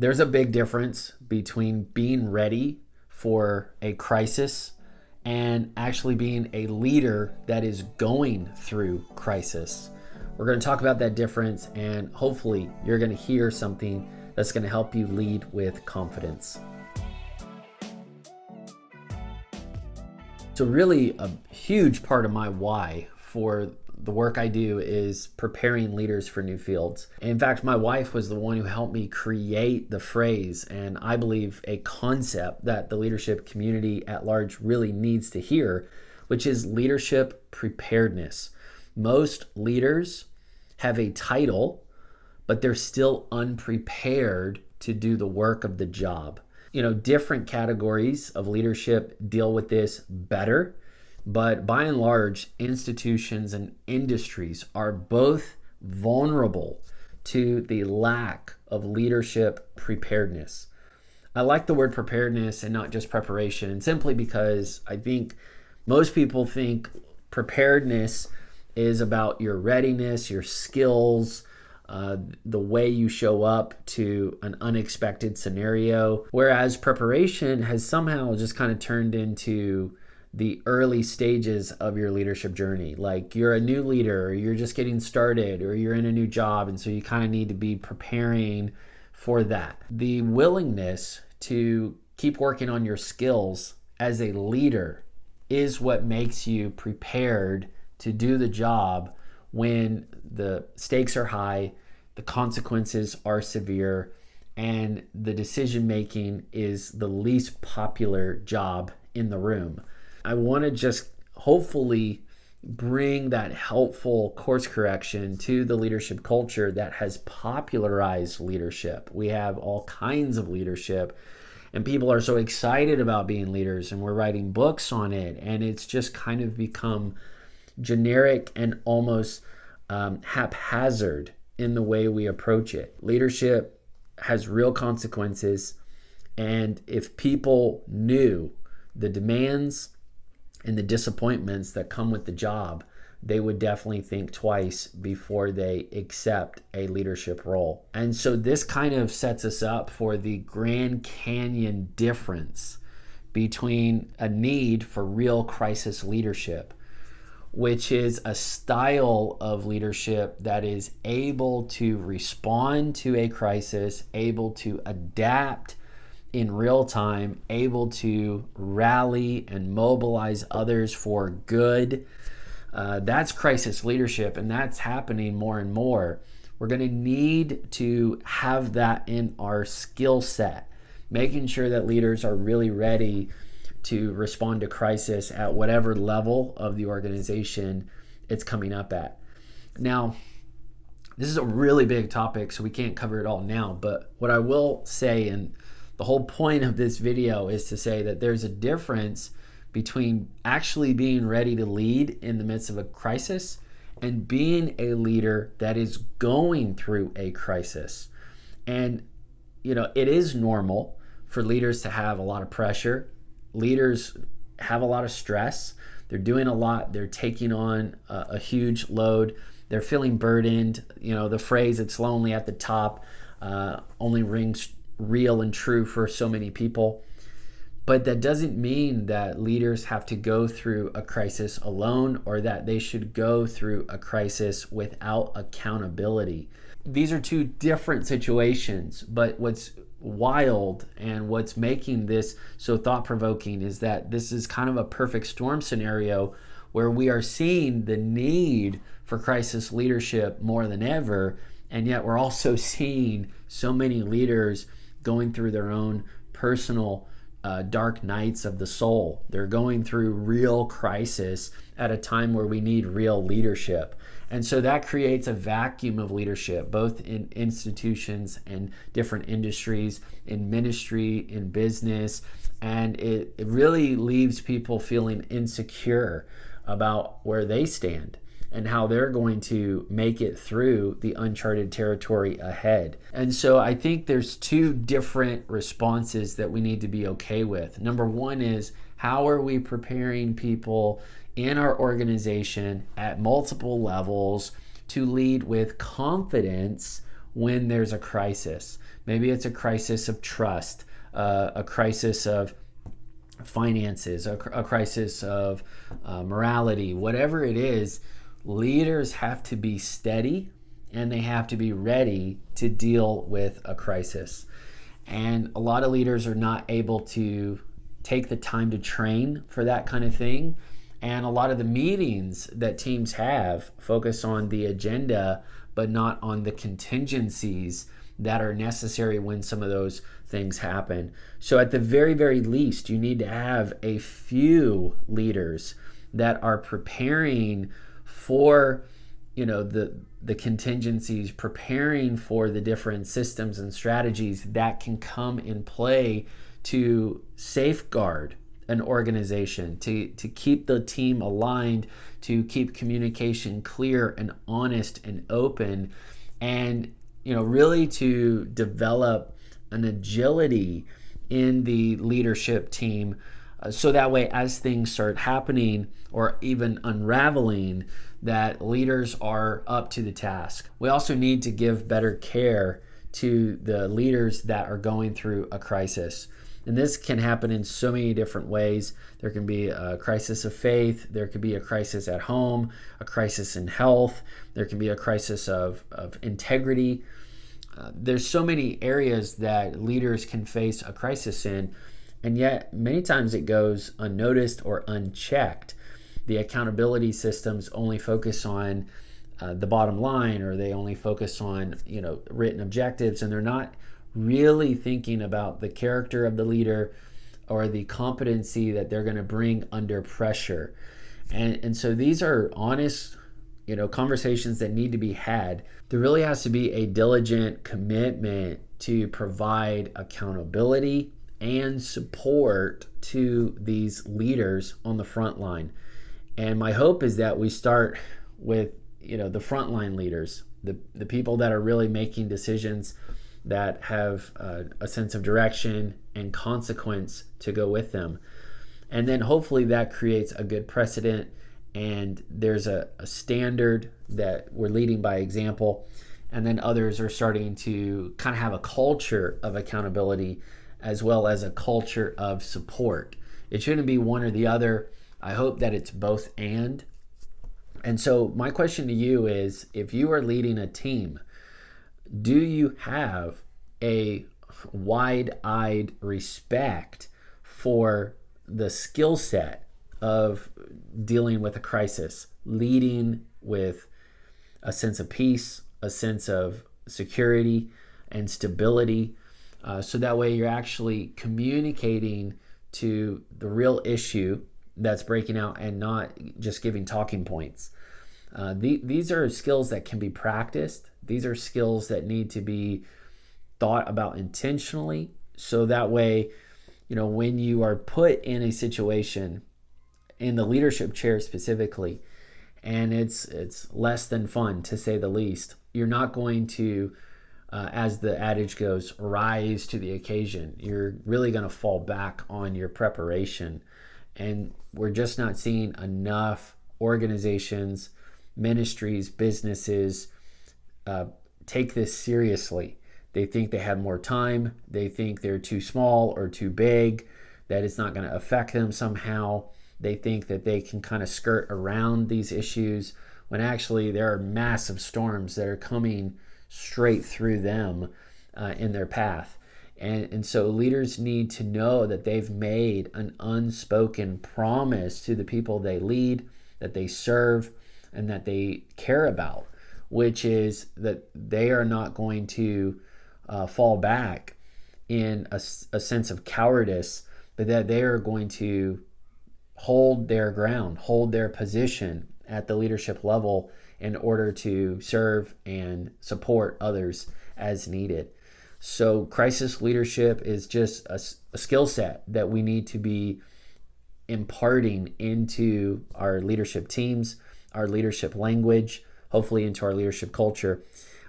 There's a big difference between being ready for a crisis and actually being a leader that is going through crisis. We're going to talk about that difference, and hopefully you're going to hear something that's going to help you lead with confidence. So really a huge part of my why for the work I do is preparing leaders for new fields. In fact, my wife was the one who helped me create the phrase, and I believe a concept that the leadership community at large really needs to hear, which is leadership preparedness. Most leaders have a title, but they're still unprepared to do the work of the job. Different categories of leadership deal with this better. But by and large, institutions and industries are both vulnerable to the lack of leadership preparedness. I like the word preparedness and not just preparation, simply because I think most people think preparedness is about your readiness, your skills, the way you show up to an unexpected scenario, whereas preparation has somehow just kind of turned into the early stages of your leadership journey. Like you're a new leader, or you're just getting started, or you're in a new job, and so you kind of need to be preparing for that. The willingness to keep working on your skills as a leader is what makes you prepared to do the job when the stakes are high, the consequences are severe, and the decision making is the least popular job in the room. I want to just hopefully bring that helpful course correction to the leadership culture that has popularized leadership. We have all kinds of leadership, and people are so excited about being leaders, and we're writing books on it, and it's just kind of become generic and almost haphazard in the way we approach it. Leadership has real consequences, and if people knew the demands and the disappointments that come with the job, they would definitely think twice before they accept a leadership role. And so this kind of sets us up for the Grand Canyon difference between a need for real crisis leadership, which is a style of leadership that is able to respond to a crisis, able to adapt in real time, able to rally and mobilize others for good. That's crisis leadership, and that's happening more and more. We're going to need to have that in our skill set, making sure that leaders are really ready to respond to crisis at whatever level of the organization it's coming up at. Now, this is a really big topic, so we can't cover it all now, but what I will say, and the whole point of this video is to say that there's a difference between actually being ready to lead in the midst of a crisis and being a leader that is going through a crisis. And, it is normal for leaders to have a lot of pressure. Leaders have a lot of stress. They're doing a lot. They're taking on a huge load. They're feeling burdened. The phrase, "it's lonely at the top," only rings real and true for so many people. But that doesn't mean that leaders have to go through a crisis alone, or that they should go through a crisis without accountability. These are two different situations, but what's wild and what's making this so thought-provoking is that this is kind of a perfect storm scenario where we are seeing the need for crisis leadership more than ever, and yet we're also seeing so many leaders going through their own personal dark nights of the soul. They're going through real crisis at a time where we need real leadership. And so that creates a vacuum of leadership, both in institutions and different industries, in ministry, in business, and it really leaves people feeling insecure about where they stand and how they're going to make it through the uncharted territory ahead. And so I think there's two different responses that we need to be okay with. Number one is, how are we preparing people in our organization at multiple levels to lead with confidence when there's a crisis? Maybe it's a crisis of trust, a crisis of finances, a crisis of morality, whatever it is. Leaders have to be steady and they have to be ready to deal with a crisis. And a lot of leaders are not able to take the time to train for that kind of thing. And a lot of the meetings that teams have focus on the agenda, but not on the contingencies that are necessary when some of those things happen. So at the very, very least, you need to have a few leaders that are preparing for, the contingencies, preparing for the different systems and strategies that can come in play to safeguard an organization, to keep the team aligned, to keep communication clear and honest and open, and really to develop an agility in the leadership team, so that way as things start happening or even unraveling, that leaders are up to the task. We also need to give better care to the leaders that are going through a crisis. And this can happen in so many different ways. There can be a crisis of faith. There could be a crisis at home, a crisis in health. There can be a crisis of integrity. There's so many areas that leaders can face a crisis in, and yet many times it goes unnoticed or unchecked. The accountability systems only focus on the bottom line, or they only focus on written objectives, and they're not really thinking about the character of the leader or the competency that they're going to bring under pressure. And so these are honest conversations that need to be had. There really has to be a diligent commitment to provide accountability and support to these leaders on the front line. And my hope is that we start with the frontline leaders, the people that are really making decisions that have a sense of direction and consequence to go with them. And then hopefully that creates a good precedent, and there's a standard that we're leading by example, and then others are starting to kind of have a culture of accountability as well as a culture of support. It shouldn't be one or the other. I hope that it's both and. And so my question to you is, if you are leading a team, do you have a wide-eyed respect for the skill set of dealing with a crisis, leading with a sense of peace, a sense of security and stability, so that way you're actually communicating to the real issue that's breaking out and not just giving talking points. These are skills that can be practiced. These are skills that need to be thought about intentionally, so that way, when you are put in a situation, in the leadership chair specifically, and it's less than fun, to say the least, you're not going to, as the adage goes, rise to the occasion. You're really going to fall back on your preparation. And we're just not seeing enough organizations, ministries, businesses take this seriously. They think they have more time. They think they're too small or too big, that it's not going to affect them somehow. They think that they can kind of skirt around these issues, when actually there are massive storms that are coming straight through them in their path. And so leaders need to know that they've made an unspoken promise to the people they lead, that they serve, and that they care about, which is that they are not going to fall back in a sense of cowardice, but that they are going to hold their ground, hold their position at the leadership level in order to serve and support others as needed. So crisis leadership is just a skill set that we need to be imparting into our leadership teams, our leadership language, hopefully into our leadership culture.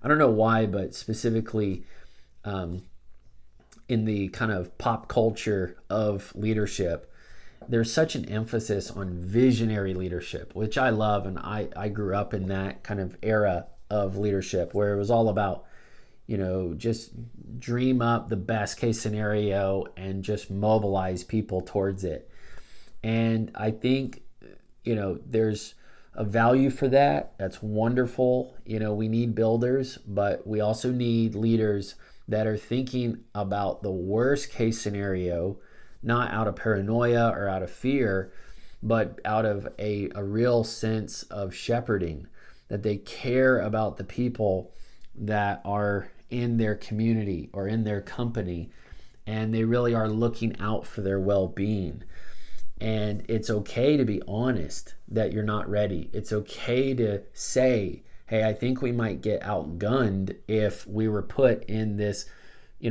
I don't know why, but specifically in the kind of pop culture of leadership, there's such an emphasis on visionary leadership, which I love. And I grew up in that kind of era of leadership where it was all about, just dream up the best case scenario and just mobilize people towards it. And I think, there's a value for that. That's wonderful. We need builders, but we also need leaders that are thinking about the worst case scenario, not out of paranoia or out of fear, but out of a real sense of shepherding, that they care about the people that are in their community or in their company, and they really are looking out for their well-being. And it's okay to be honest that you're not ready. It's okay to say, hey, I think we might get outgunned if we were put in this,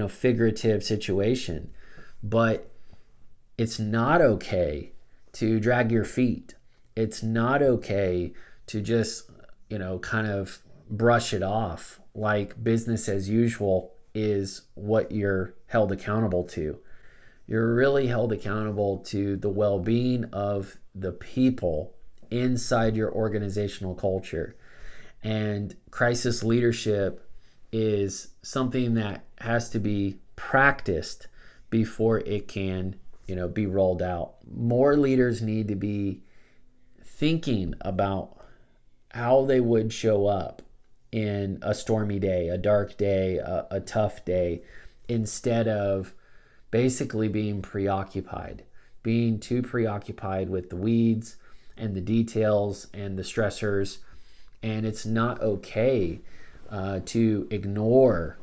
figurative situation. But it's not okay to drag your feet. It's not okay to just, kind of brush it off like business as usual is what you're held accountable to. You're really held accountable to the well-being of the people inside your organizational culture. And crisis leadership is something that has to be practiced before it can, be rolled out. More leaders need to be thinking about how they would show up in a stormy day, a dark day, a tough day, instead of basically being too preoccupied with the weeds and the details and the stressors. And it's not okay to ignore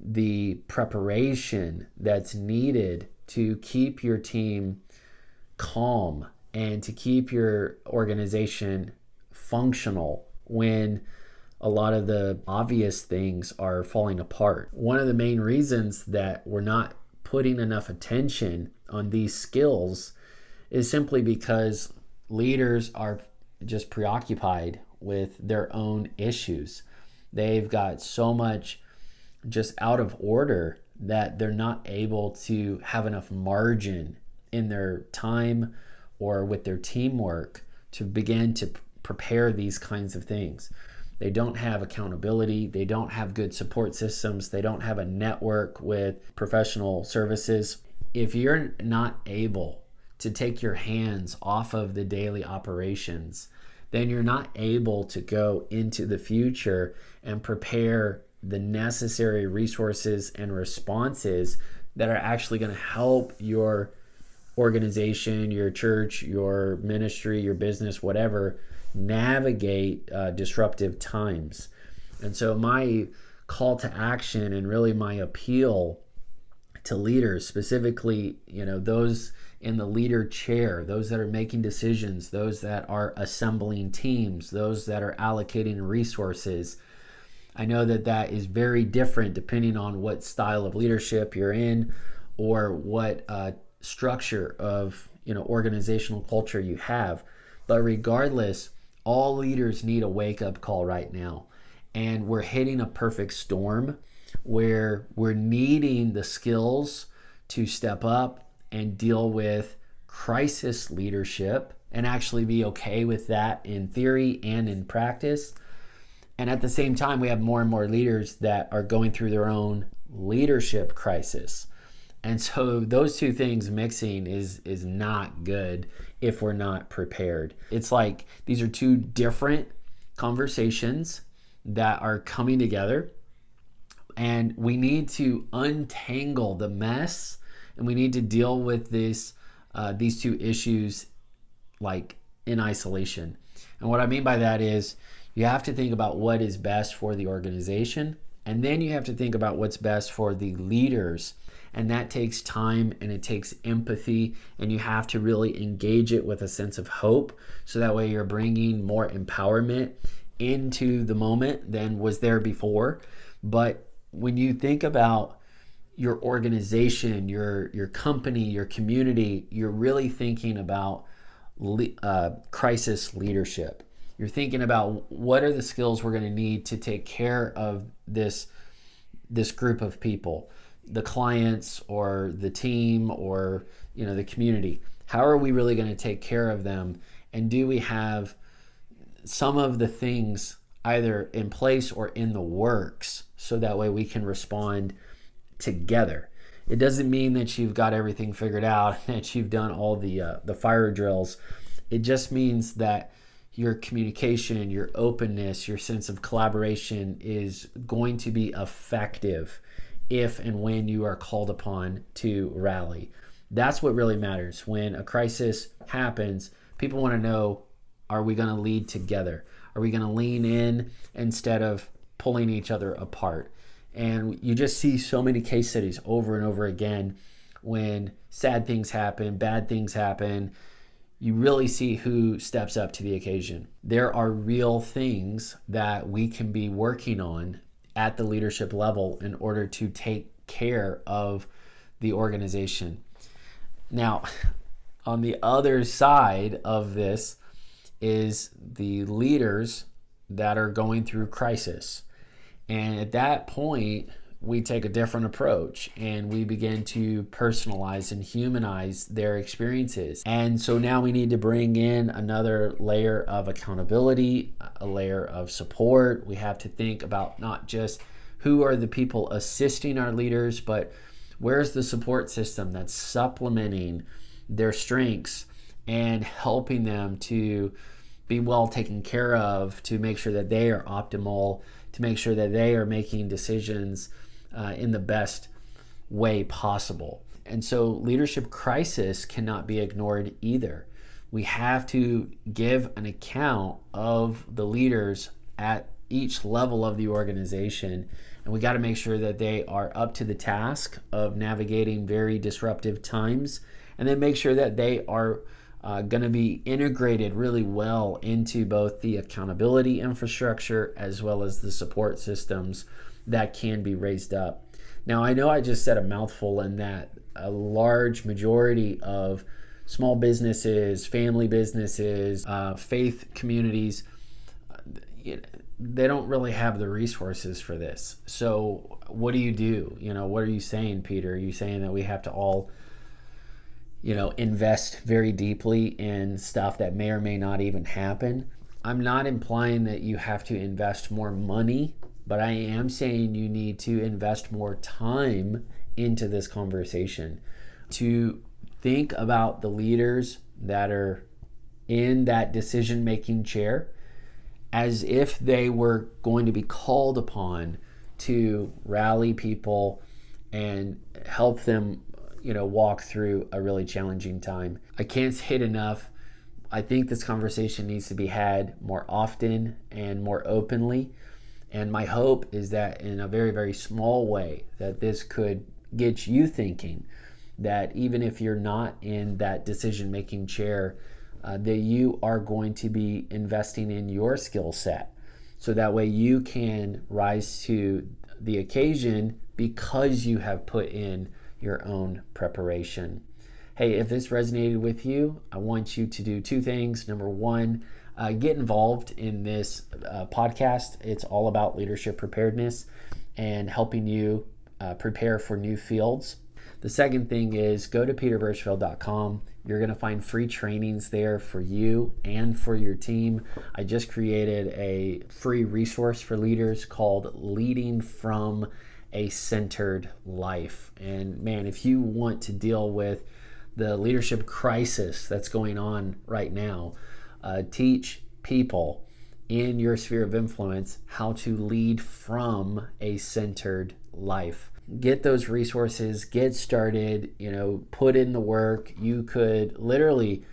the preparation that's needed to keep your team calm and to keep your organization functional when a lot of the obvious things are falling apart. One of the main reasons that we're not putting enough attention on these skills is simply because leaders are just preoccupied with their own issues. They've got so much just out of order that they're not able to have enough margin in their time or with their teamwork to begin to prepare these kinds of things. They don't have accountability. They don't have good support systems. They don't have a network with professional services. If you're not able to take your hands off of the daily operations, then you're not able to go into the future and prepare the necessary resources and responses that are actually going to help your organization, your church, your ministry, your business, whatever, navigate disruptive times. And so my call to action and really my appeal to leaders, specifically, those in the leader chair, those that are making decisions, those that are assembling teams, those that are allocating resources. I know that is very different depending on what style of leadership you're in or what structure of organizational culture you have. But regardless, all leaders need a wake-up call right now. And we're hitting a perfect storm where we're needing the skills to step up and deal with crisis leadership and actually be okay with that in theory and in practice. And at the same time, we have more and more leaders that are going through their own leadership crisis. And so those two things mixing is not good if we're not prepared. It's like these are two different conversations that are coming together, and we need to untangle the mess, and we need to deal with these two issues like in isolation. And what I mean by that is you have to think about what is best for the organization, and then you have to think about what's best for the leaders. And that takes time and it takes empathy, and you have to really engage it with a sense of hope, so that way you're bringing more empowerment into the moment than was there before. But when you think about your organization, your company, your community, you're really thinking about crisis leadership. You're thinking about what are the skills we're going to need to take care of this group of people, the clients or the team or the community. How are we really going to take care of them? And do we have some of the things either in place or in the works so that way we can respond together. It doesn't mean that you've got everything figured out, that you've done all the fire drills. It just means that your communication, your openness, your sense of collaboration is going to be effective if and when you are called upon to rally. That's what really matters. When a crisis happens, people want to know, are we going to lead together? Are we going to lean in instead of pulling each other apart? And you just see so many case studies over and over again when sad things happen, bad things happen. You really see who steps up to the occasion. There are real things that we can be working on at the leadership level in order to take care of the organization. Now, on the other side of this is the leaders that are going through crisis. And at that point, we take a different approach and we begin to personalize and humanize their experiences. And so now we need to bring in another layer of accountability, a layer of support. We have to think about not just who are the people assisting our leaders, but where's the support system that's supplementing their strengths and helping them to be well taken care of, to make sure that they are optimal, to make sure that they are making decisions in the best way possible. And so leadership crisis cannot be ignored either. We have to give an account of the leaders at each level of the organization, and we got to make sure that they are up to the task of navigating very disruptive times, and then make sure that they are going to be integrated really well into both the accountability infrastructure as well as the support systems that can be raised up. Now, I know I just said a mouthful in that a large majority of small businesses, family businesses, faith communities, they don't really have the resources for this. So what do you do? What are you saying, Peter? Are you saying that we have to all invest very deeply in stuff that may or may not even happen? I'm not implying that you have to invest more money, but I am saying you need to invest more time into this conversation to think about the leaders that are in that decision-making chair as if they were going to be called upon to rally people and help them walk through a really challenging time. I can't say it enough. I think this conversation needs to be had more often and more openly. And my hope is that in a very, very small way, that this could get you thinking that even if you're not in that decision-making chair, that you are going to be investing in your skill set. So that way you can rise to the occasion because you have put in your own preparation. Hey, if this resonated with you, I want you to do two things. Number one, get involved in this podcast. It's all about leadership preparedness and helping you prepare for new fields. The second thing is go to peterburchfield.com. You're going to find free trainings there for you and for your team. I just created a free resource for leaders called Leading from a Centered Life. And man, if you want to deal with the leadership crisis that's going on right now, teach people in your sphere of influence how to lead from a centered life. Get those resources, get started, put in the work. You could literally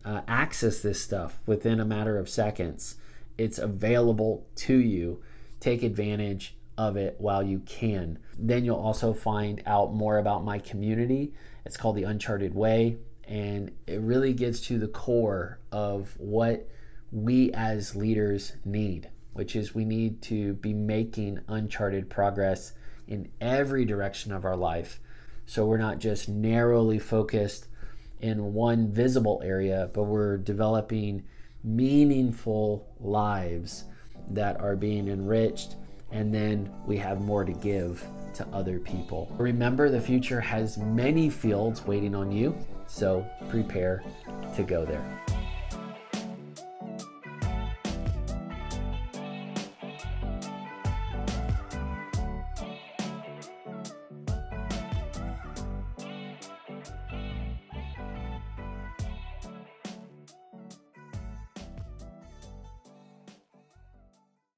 access this stuff within a matter of seconds. It's available to you. Take advantage of it while you can. Then you'll also find out more about my community. It's called the Uncharted Way, and it really gets to the core of what we as leaders need, which is we need to be making uncharted progress in every direction of our life. So we're not just narrowly focused in one visible area, but we're developing meaningful lives that are being enriched, and then we have more to give to other people. Remember, the future has many fields waiting on you, so prepare to go there.